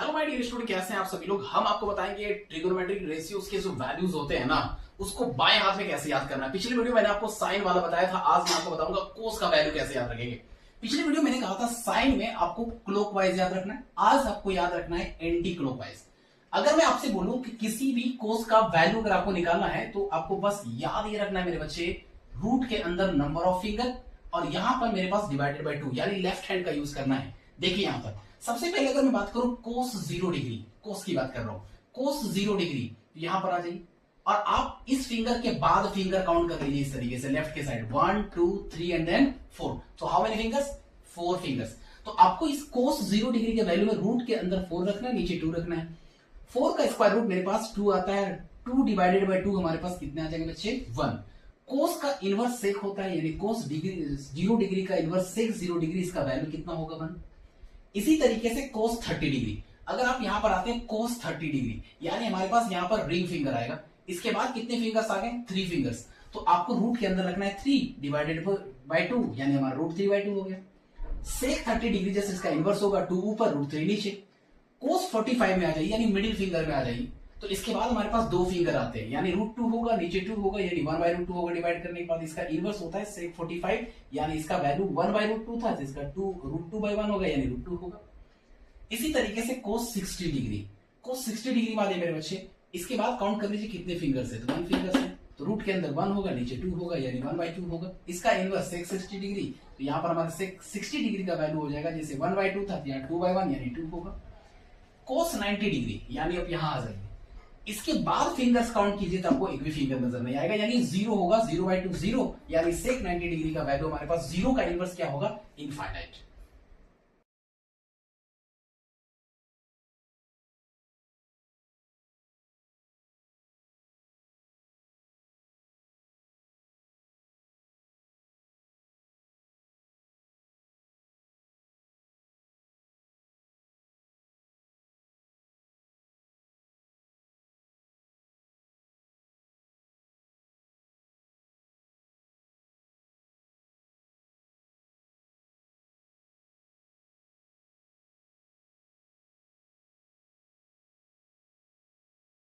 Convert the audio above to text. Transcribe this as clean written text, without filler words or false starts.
Hello my dear student, कैसे हैं आप सभी लोग। हम आपको बताएंगे ट्रिगोनोमेट्रिक रेशियोज के जो वैल्यूज होते हैं ना, उसको बाएं हाथ में कैसे याद करना है। पिछली वीडियो मैंने आपको साइन वाला बताया था, आज मैं आपको बताऊंगा कोस का वैल्यू कैसे याद रखेंगे। पिछली वीडियो मैंने कहा था साइन में आपको क्लॉकवाइज याद रखना है, आज आपको याद रखना है एंटी क्लॉकवाइज। अगर मैं आपसे बोलूं कि किसी भी कोस का वैल्यू अगर आपको निकालना है तो आपको बस याद ये रखना है मेरे बच्चे, रूट के अंदर नंबर ऑफ फिंगर और यहां पर मेरे पास डिवाइडेड बाय 2 यानी लेफ्ट हैंड का यूज करना है। देखिए यहां पर सबसे पहले अगर मैं बात करूं कोस 0 डिग्री, कोस की बात कर रहा हूं, कोस 0 डिग्री यहां पर आ जाइए और आप इस फिंगर के बाद फिंगर काउंट कर लीजिए इस तरीके से लेफ्ट के साइड 1 2 3 एंड देन 4। तो हाउ मेनी फिंगर्स? 4 फिंगर्स। तो आपको इस कोस 0 डिग्री के वैल्यू में रूट के अंदर 4 रखना है, नीचे 2 रखना है। 4 का स्क्वायर रूट मेरे पास 2 आता है, 2 डिवाइडेड बाय 2 हमारे पास कितने आ जाएंगे बच्चे? 1। कोस का इनवर्स सेक होता है, यानी कोस डिग्री 0 डिग्री का इनवर्स सेक 0 डिग्री, इसका वैल्यू कितना होगा? 1। इसी तरीके से कोस 30 डिग्री, अगर आप यहां पर आते हैं कोस 30 डिग्री यानी हमारे पास यहां पर रिंग फिंगर आएगा, इसके बाद कितने फिंगर्स आ गए? 3 फिंगर्स। तो आपको रूट के अंदर रखना है 3 डिवाइडेड बाय 2 यानी हमारा रूट 3 बाय 2 हो गया। सेक 30 डिग्री जैसे इसका इनवर्स होगा 2 ऊपर रूट 3 नीचे। कोस 45 में आ जाइए यानी मिडिल फिंगर में आ जाइए, तो इसके बाद हमारे पास 2 फिंगर आते हैं यानी रूट 2 होगा, नीचे 2 होगा यानी 1 बाय रूट 2 होगा। डिवाइड करने के बाद इसका इनवर्स होता है सेक 45 यानी इसका वैल्यू 1 बाय रूट 2 था, इसका 2 रूट 2 बाय 1 होगा यानी रूट 2 होगा। इसी तरीके से कोस 60 डिग्री, कोस 60 डिग्री में आ जाए मेरे बच्चे, इसके बाद काउंट कर लीजिए कितने फिंगर्स है, तो 1 फिंगर्स है, तो रूट के अंदर 1 होगा, नीचे 2 होगा यानी 1 बाय 2 होगा। इसका इनवर्स सेक 60 डिग्री, तो यहां पर हमारे सेक 60 डिग्री का वैल्यू हो जाएगा, जैसे 1 बाय 2 था यहाँ 2 बाय 1 यानी 2 होगा। कोस 90 डिग्री यानी अब यहां आ जाइए, इसके बाद फिंगर्स काउंट कीजिए तो आपको एक भी फिंगर नजर नहीं आएगा यानी 0 होगा, 0 बाय 2 0 यानी सेक 90 डिग्री का वैल्यू हमारे पास 0 का इनवर्स क्या होगा? इनफाइनाइट।